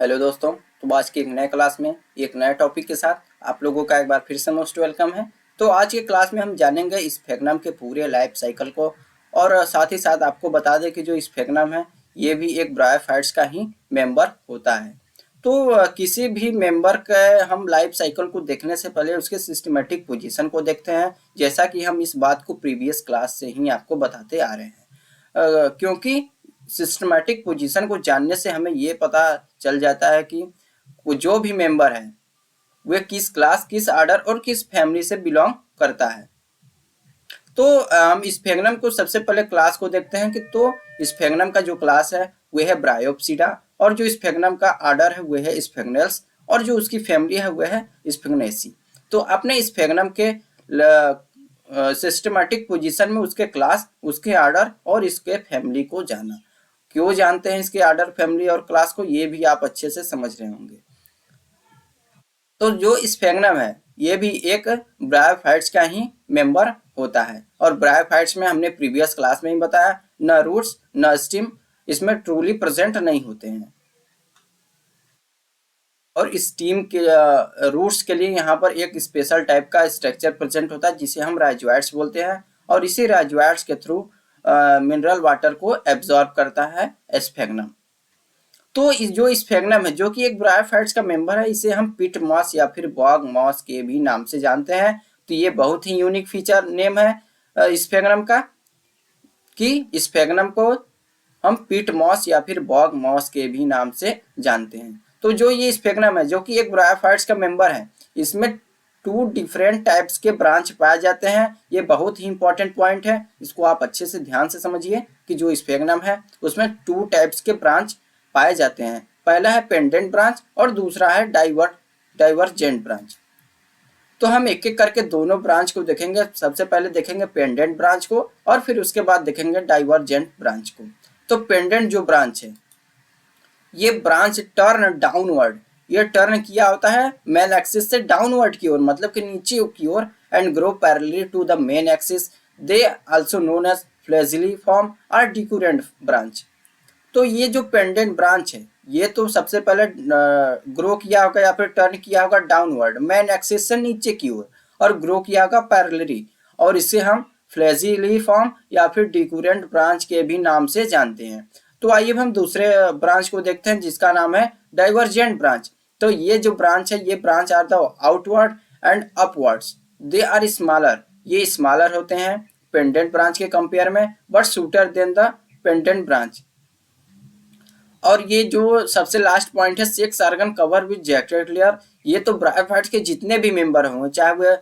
Hello दोस्तों। तो आज की एक नए क्लास में एक नए टॉपिक के साथ आप लोगों का एक बार फिर से मोस्ट वेलकम है। तो आज के क्लास में हम जानेंगे स्फेग्नम के पूरे लाइफ साइकिल को, और साथ ही साथ आपको बता दें कि जो स्फेग्नम है ये भी एक ब्रायोफाइट्स का ही मेंबर होता है। तो किसी भी मेंबर के हम लाइफ साइकिल को देखने से पहले उसके सिस्टमेटिक पोजीशन को देखते हैं, जैसा कि हम इस बात को प्रीवियस क्लास से ही आपको बताते आ रहे हैं। क्योंकि सिस्टमैटिक पोजीशन को जानने से हमें ये पता चल जाता है कि वो जो भी मेंबर है वे किस क्लास, किस ऑर्डर और किस फैमिली से बिलोंग करता है। तो हम स्फेग्नम को सबसे पहले क्लास को देखते हैं कि तो स्फेग्नम का जो क्लास है वह है ब्रायोप्सिडा, और जो स्फेग्नम का ऑर्डर है वह है स्फेग्नेल्स, और जो उसकी फैमिली है वह है स्फेग्नेसी। तो अपने स्फेग्नम के सिस्टमैटिक पोजीशन में उसके क्लास, उसके ऑर्डर और इसके फैमिली को जाना। क्यों जानते हैं इसके ऑर्डर, फैमिली और क्लास को, ये भी आप अच्छे से समझ रहे होंगे। तो जो स्फेग्नम है ये भी एक ब्रायोफाइट्स का ही मेंबर होता है, और ब्रायोफाइट्स में हमने प्रीवियस क्लास में ही बताया न रूट्स न स्टेम इसमें ट्रूली प्रेजेंट नहीं होते हैं, और स्टीम के रूट्स के लिए यहाँ पर एक स्पेशल टाइप का स्ट्रक्चर प्रेजेंट होता है जिसे हम राइजोइड्स बोलते हैं, और इसी राइजोइड्स के थ्रू मिनरल वाटर को एब्जॉर्ब करता है स्फेग्नम। तो जो स्फेग्नम है जो कि एक ब्रायोफाइट्स का मेंबर है, इसे हम पिट मॉस या फिर बॉग मॉस के भी नाम से जानते हैं। तो ये बहुत ही यूनिक फीचर नेम है स्फेग्नम का, कि स्फेग्नम को हम पिट मॉस या फिर बॉग मॉस के भी नाम से जानते हैं। तो जो ये स्फेग्नम है जो कि एक ब्रायोफाइट्स का मेंबर है, इसमें टू डिफरेंट टाइप्स के ब्रांच पाए जाते हैं। ये बहुत ही इंपॉर्टेंट पॉइंट है, इसको आप अच्छे से ध्यान से समझिए कि जो स्फेग्नम है उसमें टू टाइप्स के ब्रांच पाए जाते हैं। पहला है पेंडेंट ब्रांच और दूसरा है डाइवर्जेंट ब्रांच। तो हम एक एक करके दोनों ब्रांच को देखेंगे। सबसे पहले देखेंगे पेंडेंट ब्रांच को और फिर उसके बाद देखेंगे डाइवर्जेंट ब्रांच को। तो पेंडेंट जो ब्रांच है ये ब्रांच टर्न डाउनवर्ड, ये टर्न किया होता है मेन एक्सिस से डाउनवर्ड की ओर, मतलब कि नीचे की ओर, and grow parallelly to the main axis. They also known as flagelliform और डिक्यूरेंट ब्रांच। तो ये जो पेंडेंट ब्रांच है ये तो सबसे पहले ग्रो किया होगा या फिर टर्न किया होगा डाउनवर्ड मेन एक्सिस से नीचे की ओर, और ग्रो किया होगा पैरेलली, और इसे हम फ्लेजिलीफॉर्म या फिर डिक्यूरेंट ब्रांच के भी नाम से जानते हैं। तो आइए हम दूसरे ब्रांच को देखते हैं जिसका नाम है डाइवर्जेंट ब्रांच। तो ये जो ब्रांच है ये branch are the outward and upwards, they are smaller, ये स्मॉलर होते हैं पेंडेंट ब्रांच के कंपेयर में, but shorter than the pendent branch. और ये जो सबसे लास्ट पॉइंट है sex organ cover with jacket layer, ये तो ब्रायोफाइट्स के जितने भी मेंबर हों, चाहे वो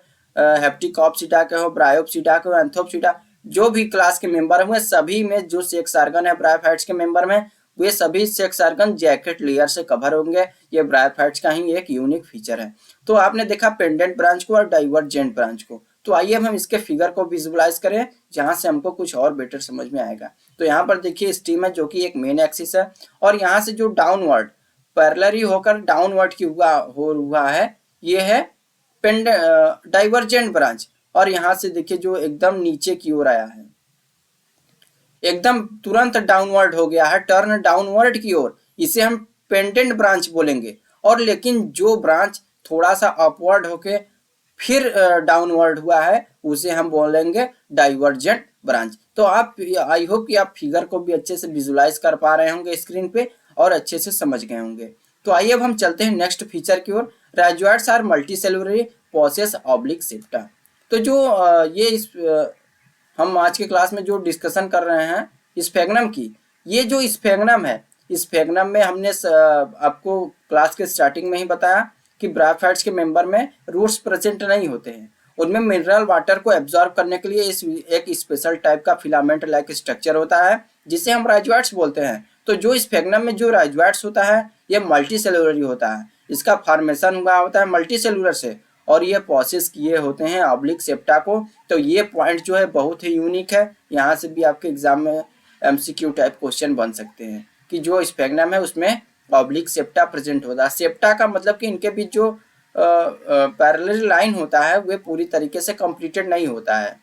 हेप्टिकॉप्सिडा के हो, ब्रायोप्सिडा के हो, एंथोप्सिडा, जो भी क्लास के मेंबर हुए सभी में जो सेक्स ऑर्गन है ब्रायोफाइट्स के मेंबर में, वे सभी सेक्स ऑर्गन जैकेट लेयर से कवर होंगे। ये ब्रायोफाइट्स का ही एक यूनिक फीचर है। तो आपने देखा पेंडेंट ब्रांच को और डाइवर्जेंट ब्रांच को। तो आइए हम इसके फिगर को विजुअलाइज करें जहां से हमको कुछ और बेटर समझ में आएगा। तो यहाँ पर देखिए स्टीम है जो कि एक मेन एक्सिस है, और यहाँ से जो डाउनवर्ड पैरेलली होकर डाउनवर्ड की हुआ है ये है डाइवर्जेंट ब्रांच। और यहाँ से देखिए जो एकदम नीचे की ओर आया है, एकदम तुरंत डाउनवर्ड हो गया है, टर्न डाउनवर्ड की ओर, इसे हम पेंडेंट ब्रांच बोलेंगे। और लेकिन जो ब्रांच थोड़ा सा अपवर्ड होके फिर डाउनवर्ड हुआ है उसे हम बोलेंगे डाइवर्जेंट ब्रांच। तो आप, आई होप कि आप फिगर को भी अच्छे से विजुलाइज कर पा रहे होंगे स्क्रीन पे और अच्छे से समझ गए होंगे। तो आइए अब हम चलते हैं नेक्स्ट फीचर की ओर। Rhizoids are multicellular possess oblique septa. तो जो हम आज के क्लास में जो डिस्कशन कर रहे हैं स्फेग्नम की, ये जो स्फेग्नम है, स्फेग्नम में हमने आपको क्लास के स्टार्टिंग में ही बताया कि ब्रायोफाइट्स के मेंबर में रूट्स प्रेजेंट नहीं होते हैं। उनमें मिनरल वाटर को एब्जॉर्ब करने के लिए एक स्पेशल टाइप का फिलामेंट लाइक स्ट्रक्चर होता है जिसे हम राइजोइड्स बोलते हैं। तो जो स्फेग्नम में जो राइजोइड्स होता है ये मल्टी सेलुलरी होता है, इसका फॉर्मेशन हुआ होता है मल्टी सेलुलर से, और ये प्रोसेस किए होते हैं ऑब्लिक सेप्टा को। तो ये पॉइंट जो है बहुत ही यूनिक है, यहाँ से भी आपके एग्जाम में एमसीक्यू टाइप क्वेश्चन बन सकते हैं कि जो स्फेग्नम है उसमें ऑब्लिक सेप्टा प्रेजेंट होता है। सेप्टा का मतलब कि इनके बीच जो पैरेलल लाइन होता है वे पूरी तरीके से कंप्लीटेड नहीं होता है,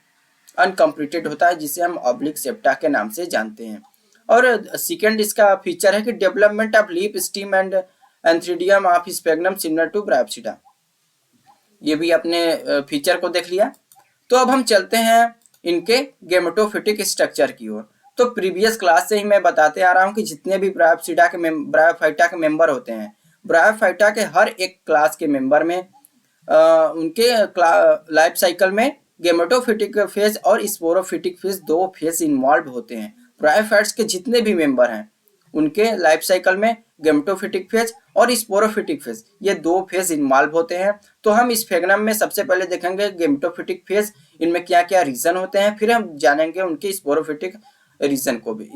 अनकम्प्लीटेड होता है, जिसे हम ऑब्लिक सेप्टा के नाम से जानते हैं। और सेकेंड इसका फीचर है कि development of leaf stem and antheridium of Sphagnum similar to Bryopsida. ये भी अपने फीचर को देख लिया। तो अब हम चलते हैं इनके गेमेटोफिटिक स्ट्रक्चर की ओर। तो प्रीवियस क्लास से ही मैं बताते आ रहा हूँ कि जितने भी ब्रायोफाइटा के मेंबर होते हैं, ब्रायोफाइटा के हर एक क्लास के मेंबर में उनके लाइफ साइकिल में गेमेटोफिटिक फेज और स्पोरोफिटिक फेज दो फेज इन्वॉल्व होते हैं। ब्रायोफाइट्स के जितने भी मेंबर हैं उनके लाइफ साइकिल में गेमेटोफिटिक फेज और स्पोरोफिटिक फेज ये दो फेज इन्वॉल्व होते हैं। तो हम इस स्फेग्नम में सबसे पहले देखेंगे गेमेटोफिटिक फेज, इनमें क्या क्या रीजन होते हैं, फिर हम जानेंगे उनके स्पोरोफिटिक रीजन को भी,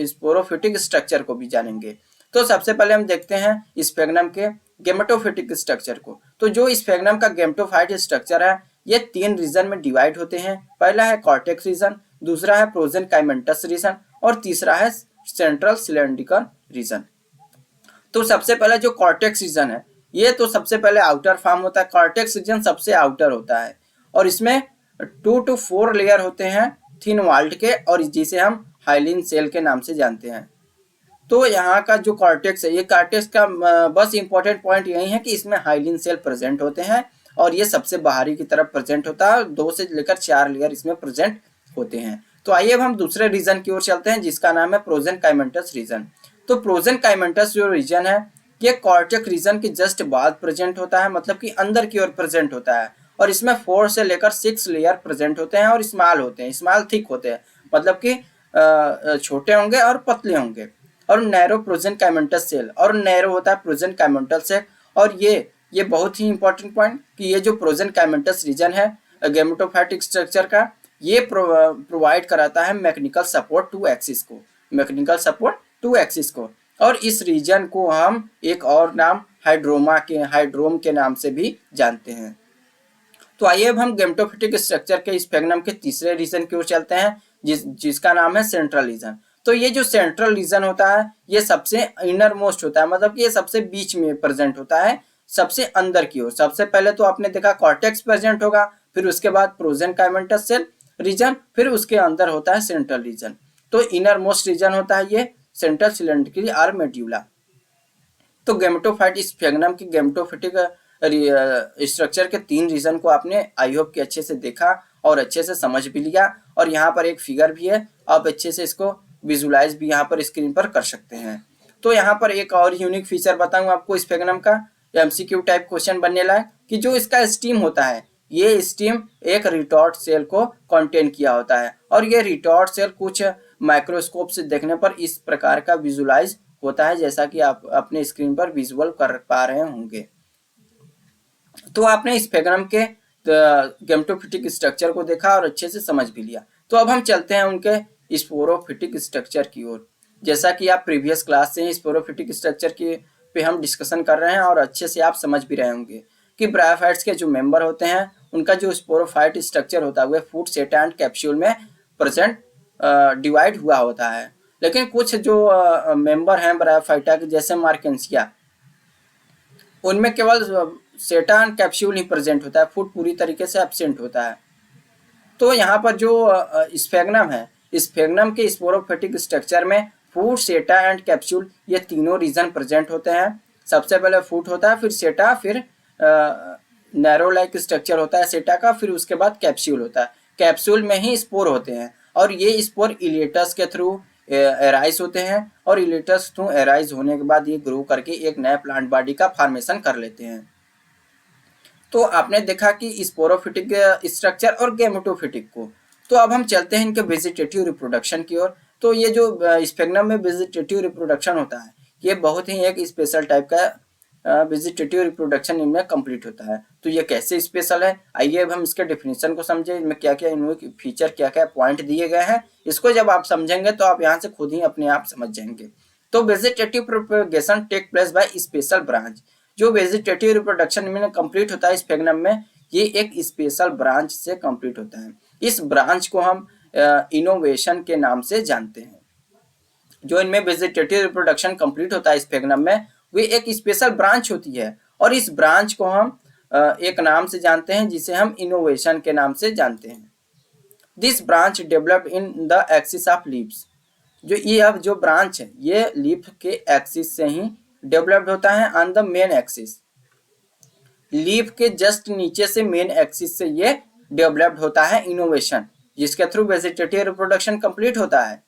स्पोरोफिटिक स्ट्रक्चर को भी जानेंगे। तो सबसे पहले हम देखते हैं स्फेग्नम के गेमेटोफिटिक स्ट्रक्चर को। तो जो स्फेग्नम का गेमेटोफाइट स्ट्रक्चर है ये तीन रीजन में डिवाइड होते हैं। पहला है कॉर्टेक्स रीजन, दूसरा है प्रोजेनकाइमेंटस रीजन और तीसरा है सेंट्रल सिलेंड्रिकल रीजन। तो सबसे पहले जो कॉर्टेक्स रीजन है ये तो सबसे पहले आउटर फॉर्म होता है। कॉर्टेक्स रीजन सबसे आउटर होता है और इसमें 2 to 4 लेयर होते हैं थिन वॉल्ड के, और जिसे हम हाइलिन सेल के नाम से जानते हैं। तो यहाँ का जो कॉर्टेक्स है, ये कॉर्टेक्स का बस इंपॉर्टेंट पॉइंट यही है कि इसमें हाइलिन सेल प्रेजेंट होते हैं और ये सबसे बाहरी की तरफ प्रेजेंट होता है। 2 से लेकर 4 लेयर इसमें प्रेजेंट होते हैं। तो आइए अब हम दूसरे रीजन की ओर चलते हैं जिसका नाम है प्रोजेनकाइमेंटस रीजन। तो प्रोजेनकाइमेंटस जो रीजन है ये कॉर्टेक्स रीजन के जस्ट बाद प्रेजेंट होता है, मतलब कि अंदर की ओर प्रेजेंट होता है, और इसमें 4 से लेकर 6 लेयर प्रेजेंट होते हैं और स्मॉल होते हैं, स्मॉल थिक होते हैं, मतलब कि छोटे होंगे और पतले होंगे। और नैरो प्रोजेनकाइमेंटस सेल, और नैरो होता है प्रोजेनकाइमेंटल सेल। और ये बहुत ही इंपॉर्टेंट पॉइंट कि ये जो प्रोजेनकाइमेंटस रीजन है गेमेटोफाइटिक स्ट्रक्चर का, ये प्रोवाइड कराता है मैकेनिकल सपोर्ट टू एक्सिस को, मैकेनिकल सपोर्ट टू एक्सिस को। और इस रीजन को हम एक और नाम हाइड्रोम के नाम से भी जानते हैं। तो आइए अब हम गेमेटोफिटिक स्ट्रक्चर के स्फेग्नम के तीसरे रीजन की ओर चलते हैं जिसका नाम है सेंट्रल रीजन। तो ये जो सेंट्रल रीजन होता है ये सबसे इनर मोस्ट होता है, मतलब कि ये सबसे बीच में प्रेजेंट होता है, सबसे अंदर की ओर। सबसे पहले तो आपने देखा कॉर्टेक्स प्रेजेंट होगा, फिर उसके बाद प्रोजेनकाइमेंटस सेल रीजन, फिर उसके अंदर होता है सेंट्रल रीजन। तो इनर मोस्ट रीजन होता है ये सेंट्रल सिलेंड्रिकल और मेड्यूला। तो गेमेटोफाइट स्फेग्नम की गेमेटोफिटिक स्ट्रक्चर के 3 रीजन को आपने आई होप कि अच्छे से देखा और अच्छे से समझ भी लिया। और यहाँ पर एक फिगर भी है, आप अच्छे से इसको विजुलाइज भी यहाँ पर स्क्रीन पर कर सकते हैं। तो यहाँ पर एक और यूनिक फीचर बताऊँ आपको स्फेग्नम का, एमसीक्यू टाइप क्वेश्चन बनने लायक, कि जो इसका स्टीम होता है ये स्टीम एक रिटॉर्ट सेल को कंटेन किया होता है, और ये रिटॉर्ट सेल कुछ माइक्रोस्कोप से देखने पर इस प्रकार का विजुलाइज होता है जैसा कि आप अपने स्क्रीन पर विजुअल कर पा रहे होंगे। तो आपने स्फेग्नम के गेमेटोफिटिक स्ट्रक्चर को देखा और अच्छे से समझ भी लिया। तो अब हम चलते हैं उनके स्पोरोफिटिक स्ट्रक्चर की ओर। जैसा कि आप प्रीवियस क्लास से स्पोरोफिटिक स्ट्रक्चर की पे हम डिस्कशन कर रहे हैं और अच्छे से आप समझ भी रहे होंगे कि ब्रायोफाइट्स के जो मेंबर होते हैं उनका जो स्पोरोफाइट स्ट्रक्चर होता है वह फूड, सेटा एंड कैप्सूल में प्रेजेंट डिवाइड हुआ होता है। लेकिन कुछ जो मेंबर हैं ब्रायोफाइटा के जैसे मार्केंसिया, उनमें केवल सेटा एंड कैप्सूल ही प्रेजेंट होता है, फूड पूरी तरीके से एब्सेंट होता है। तो यहाँ पर जो स्फेग्नम है, स्फेग्नम के स्पोरोफिटिक स्ट्रक्चर में फूड, सेटा एंड कैप्सूल ये तीनों रीजन प्रेजेंट होते हैं। सबसे पहले फूड होता है, फिर सेटा, फिर नैरो लाइक स्ट्रक्चर होता है सेटा का, फिर उसके बाद कैप्सूल होता है। कैप्सूल में ही स्पोर होते हैं और ये स्पोर इलेटस के थ्रू एराइज होते हैं, और इलेटस थ्रू एराइज होने के बाद ये ग्रो करके एक नया प्लांट बॉडी का फॉर्मेशन कर लेते हैं। तो आपने देखा कि स्पोरोफिटिक स्ट्रक्चर और गेमेटोफिटिक को। तो अब हम चलते हैं इनके वेजिटेटिव रिप्रोडक्शन की ओर। तो ये जो स्फेग्नम में वेजिटेटिव रिप्रोडक्शन होता है ये बहुत ही एक स्पेशल टाइप का वेजिटेटिव रिप्रोडक्शन इनमें कंप्लीट होता है। तो ये कैसे स्पेशल है, आइए अब हम इसके डेफिनेशन को समझे, इनमें क्या क्या इनके फीचर, क्या क्या पॉइंट दिए गए हैं। इसको जब आप समझेंगे तो आप यहाँ से खुद ही अपने आप समझ जाएंगे। तो vegetative propagation take place by special branch. जो वेजिटेटिव रिप्रोडक्शन में कंप्लीट होता है स्फेग्नम में, ये एक स्पेशल ब्रांच से कंप्लीट होता है। इस ब्रांच को हम इनोवेशन के नाम से जानते हैं। जो इनमें वेजिटेटिव रिप्रोडक्शन कंप्लीट होता है स्फेग्नम में, वे एक स्पेशल ब्रांच होती है, और इस ब्रांच को हम एक नाम से जानते हैं जिसे हम इनोवेशन के नाम से जानते हैं। This branch developed in the axis of leaves. जो ये अब जो ब्रांच है ये लीफ के एक्सिस से ही डेवलप्ड होता है on the main axis, leaf के जस्ट नीचे से मेन एक्सिस से ये डेवलप्ड होता है इनोवेशन, जिसके थ्रू वेजिटेटिव रिप्रोडक्शन कंप्लीट होता है।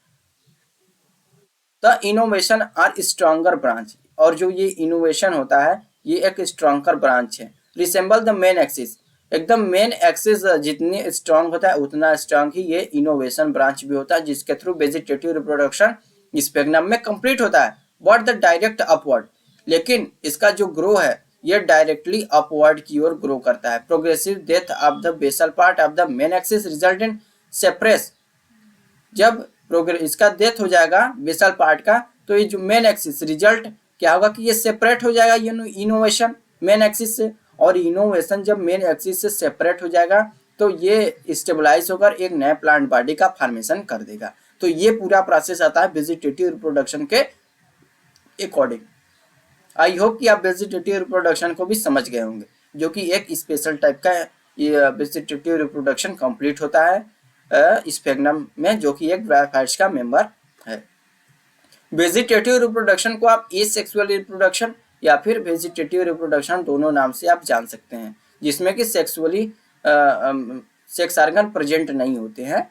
The innovation are stronger branch, और जो ये इनोवेशन होता है ये एक स्ट्रॉन्गर ब्रांच है। रिसेंबल द मेन एक्सिस, एकदम मेन एक्सिस जितनी स्ट्रॉन्ग होता है उतना स्ट्रॉन्ग ही ये इनोवेशन ब्रांच भी होता है, जिसके थ्रू वेजिटेटिव रिप्रोडक्शन स्पेगनम में कंप्लीट होता है। बट द डायरेक्ट अपवर्ड, लेकिन इसका जो ग्रो है ये डायरेक्टली अपवर्ड की ओर ग्रो करता है। Progressive death of the basal part of the main axis result in separates, जब इसका डेथ हो जाएगा बेसल पार्ट का, तो ये जो मेन एक्सिस रिजल्ट क्या होगा कि ये सेपरेट हो जाएगा इनोवेशन मेन एक्सिस से, और इनोवेशन जब मेन एक्सिस से सेपरेट हो जाएगा तो ये स्टेबलाइज होकर एक नए प्लांट बॉडी का फॉर्मेशन कर देगा। तो ये पूरा प्रोसेस आता है वेजिटेटिव रिप्रोडक्शन के अकॉर्डिंग। आई होप कि आप वेजिटेटिव रिप्रोडक्शन को भी समझ गए होंगे, जो कि एक स्पेशल टाइप का वेजिटेटिव रिप्रोडक्शन कंप्लीट होता है स्फेग्नम में, जो कि एक ब्रायोफाइट्स का मेंबर है। वेजिटेटिव रिप्रोडक्शन को आप एसेक्सुअल रिप्रोडक्शन या फिर वेजिटेटिव रिप्रोडक्शन दोनों नाम से आप जान सकते हैं, जिसमें कि सेक्सुअली सेक्स ऑर्गन प्रेजेंट नहीं होते हैं।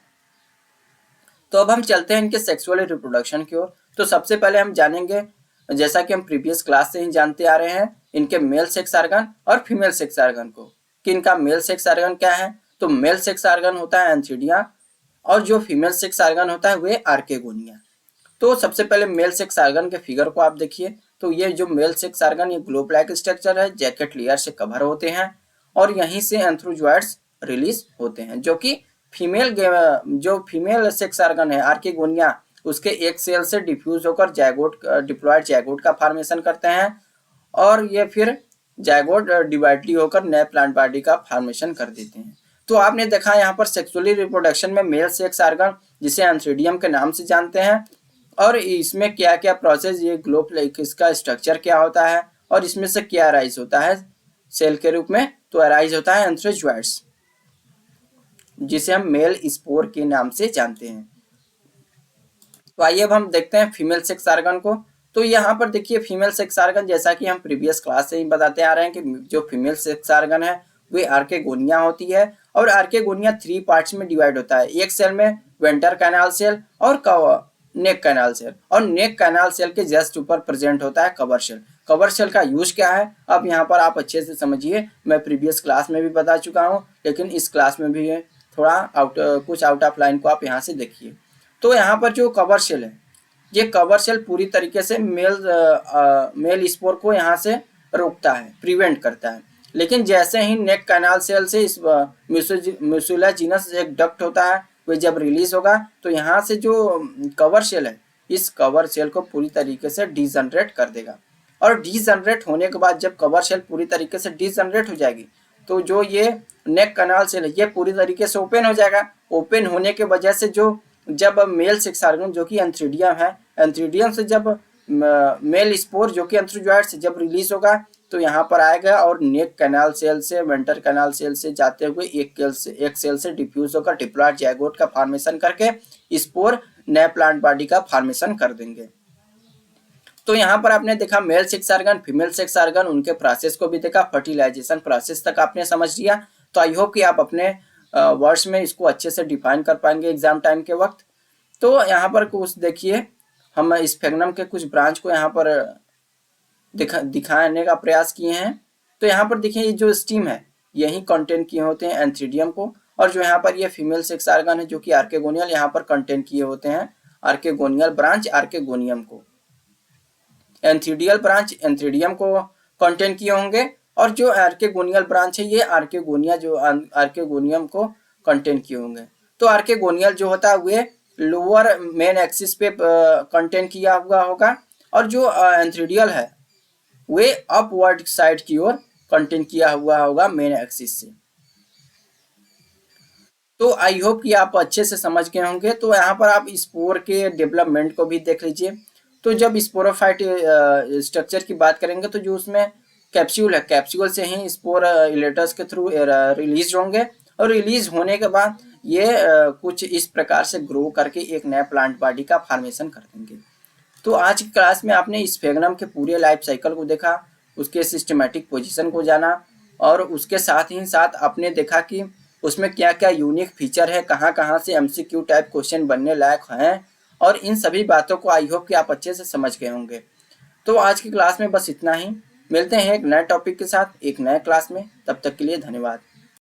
तो अब हम चलते हैं इनके सेक्सुअल रिप्रोडक्शन की ओर। तो सबसे पहले हम जानेंगे, जैसा कि हम प्रीवियस क्लास से ही जानते आ रहे हैं, इनके मेल सेक्स ऑर्गन और फीमेल सेक्स ऑर्गन को, कि इनका मेल सेक्स ऑर्गन क्या है। तो मेल सेक्स ऑर्गन होता है एंथीडिया, और जो फीमेल सेक्स ऑर्गन होता है वे आर्केगोनिया। तो सबसे पहले मेल सेक्स ऑर्गन के फिगर को आप देखिए। तो ये जो मेल सेक्स ऑर्गन ये ग्लोब लाइक स्ट्रक्चर है, जैकेट लेयर से कवर होते हैं, और यहीं से एंथ्रोजॉइड्स रिलीज होते हैं, जो कि जो फीमेल सेक्स ऑर्गन है आर्केगोनिया, उसके एक सेल से डिफ्यूज होकर जायगोट डिप्लॉयड जायगोट का फॉर्मेशन करते हैं, और ये फिर जायगोट डिवाइडली होकर नए प्लांट बॉडी का फॉर्मेशन कर देते हैं। तो आपने देखा यहाँ पर सेक्सुअली रिप्रोडक्शन में मेल सेक्स ऑर्गन, जिसे एंथ्रीडियम के नाम से जानते हैं, और इसमें क्या क्या प्रोसेस, ये ग्लोब लाइक इसका स्ट्रक्चर क्या होता है, और इसमें से क्या अराइज होता है सेल के रूप में। तो अराइज होता है एंथ्रोजॉइड्स, जिसे हम मेल स्पोर के नाम से जानते हैं। तो आइए अब हम देखते हैं फीमेल सेक्स ऑर्गन को। तो यहाँ पर देखिए फीमेल सेक्स ऑर्गन, जैसा कि हम प्रीवियस क्लास से ही बताते आ रहे हैं कि जो फीमेल सेक्स ऑर्गन है वे आर्केगोनिया होती है, और आर्केगोनिया 3 पार्ट्स में डिवाइड होता है। एक सेल में वेंटर कैनाल सेल और नेक कैनाल सेल, और नेक कैनाल सेल के जस्ट ऊपर प्रेजेंट होता है कवर सेल। कवर सेल का यूज क्या है अब यहाँ पर आप अच्छे से समझिए, मैं प्रीवियस क्लास में भी बता चुका हूँ, लेकिन इस क्लास में भी थोड़ा कुछ आउट ऑफ लाइन को आप यहाँ से देखिए। तो यहाँ पर जो कवर सेल है, ये कवर सेल पूरी तरीके से मेल स्पोर को यहाँ से रोकता है, प्रिवेंट करता है। लेकिन जैसे ही नेक कैनाल सेल से इस म्यूसिलाजिनस एक डक्ट होता है, वो जब रिलीज होगा तो यहाँ से जो कवर सेल है, इस कवर सेल को पूरी तरीके से डिजनरेट कर देगा। और डिजनरेट होने के बाद जब कवर सेल पूरी तरीके से डिजनरेट हो जाएगी, तो जो ये नेक कैनाल सेल है ये पूरी तरीके से ओपन हो जाएगा। ओपन होने के वजह से जो जब मेल सेक्स ऑर्गन जो कि एंथ्रीडियम है, एंथ्रीडियम से जब मेल स्पोर जो कि एंथ्रोजॉइड से जब रिलीज होगा तो यहाँ पर आएगा, और नेक कैनाल सेल से वेंटर कैनाल सेल से जाते हुए एक सेल से डिफ्यूज होकर डिप्लॉयड जायगोट का फॉर्मेशन करके स्पोर नए प्लांट बॉडी का फॉर्मेशन कर देंगे। तो यहाँ पर आपने देखा male sex organ, female sex organ, उनके प्रोसेस को भी देखा, फर्टिलाइजेशन प्रोसेस तक आपने समझ लिया। तो आई होप कि आप अपने वर्ड्स में इसको अच्छे से डिफाइन कर पाएंगे एग्जाम टाइम के वक्त। तो यहाँ पर कुछ देखिए, हम स्फेग्नम के कुछ ब्रांच को यहाँ पर दिखाने का प्रयास किए हैं। तो यहाँ पर देखिए ये जो स्टीम है यही कंटेन किए होते हैं एंथ्रीडियम को, और जो यहाँ पर ये फीमेल सेक्स ऑर्गन है जो कि आर्केगोनियल, यहाँ पर कंटेन किए होते हैं आर्केगोनियल ब्रांच आर्केगोनियम को। एंथ्रीडियल ब्रांच एंथ्रीडियम को कंटेन किए होंगे, और जो आर्केगोनियल ब्रांच है ये आर्केगोनिया जो आर्केगोनियम को कंटेन किए होंगे। तो आर्केगोनियल जो होता है वे लोअर मेन एक्सिस पे कंटेन किया हुआ होगा, और जो एंथ्रीडियल है वे अपवर्ड साइड की ओर कंटेन किया हुआ होगा मेन एक्सिस से। तो आई होप कि आप अच्छे से समझ गए होंगे। तो यहाँ पर आप स्पोर के डेवलपमेंट को भी देख लीजिए। तो जब स्पोरोफाइट स्ट्रक्चर की बात करेंगे तो जो उसमें कैप्सूल है, कैप्सूल से ही स्पोर इलेटर्स के थ्रू रिलीज होंगे, और रिलीज होने के बाद ये कुछ इस प्रकार से ग्रो करके एक नया प्लांट बॉडी का फॉर्मेशन कर देंगे। तो आज की क्लास में आपने स्फेग्नम के पूरे लाइफ साइकिल को देखा, उसके सिस्टमेटिक पोजीशन को जाना और उसके साथ ही साथ आपने देखा कि उसमें क्या क्या यूनिक फीचर है, कहाँ कहाँ से एमसीक्यू टाइप क्वेश्चन बनने लायक हैं, और इन सभी बातों को आई होप कि आप अच्छे से समझ गए होंगे। तो आज की क्लास में बस इतना ही। मिलते हैं एक नए टॉपिक के साथ एक नए क्लास में। तब तक के लिए धन्यवाद।